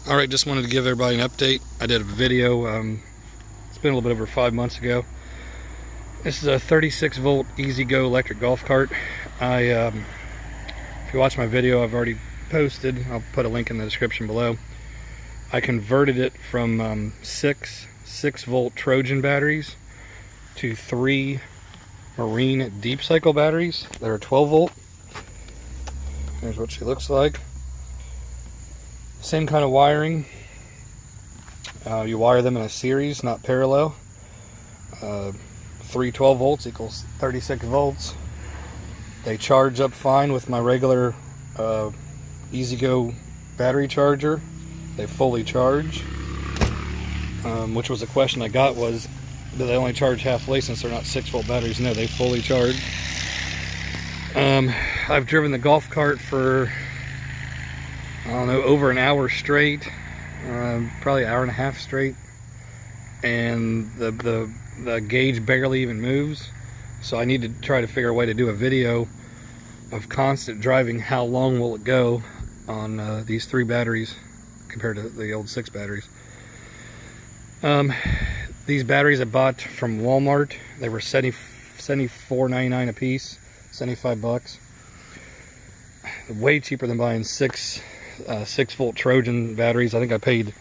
Alright, just wanted to give everybody an update. I did a video, it's been a little bit over 5 months ago. This is a 36 volt EZGO electric golf cart. If you watch my video, I've already posted, I'll put a link in the description below. I converted it from 6 volt Trojan batteries to 3 marine deep cycle batteries that are 12 volt. Here's what she looks like. Same kind of wiring. You wire them in a series, not parallel. 3 12 volts equals 36 volts. They charge up fine with my regular EZGO battery charger. They fully charge. Which was a question I got, was, do they only charge halfway since they're not 6 volt batteries? No, they fully charge. I've driven the golf cart for, I don't know, over an hour straight, probably an hour and a half straight, and the gauge barely even moves. So I need to try to figure a way to do a video of constant driving. How long will it go on these 3 batteries compared to the old 6 batteries? These batteries I bought from Walmart. They were $74.99 a piece, 75 bucks. Way cheaper than buying 6 volt Trojan batteries. I think I paid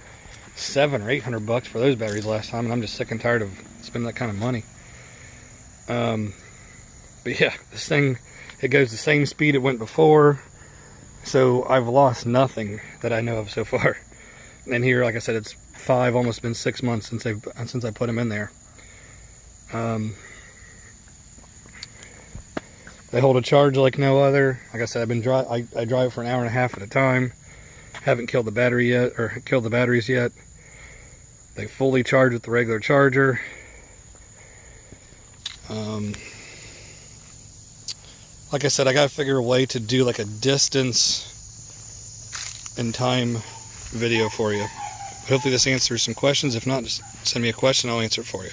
$700 or $800 for those batteries last time, and I'm just sick and tired of spending that kind of money. But yeah, this thing, it goes the same speed it went before, so I've lost nothing that I know of so far. And here, like I said, it's 5, almost been 6 months since I put them in there. They hold a charge like no other. Like I said, I drive for an hour and a half at a time. Haven't killed the battery yet, or killed the batteries yet. They fully charge with the regular charger. Like I said, I gotta figure a way to do like a distance and time video for you. Hopefully this answers some questions. If not, just send me a question, I'll answer it for you.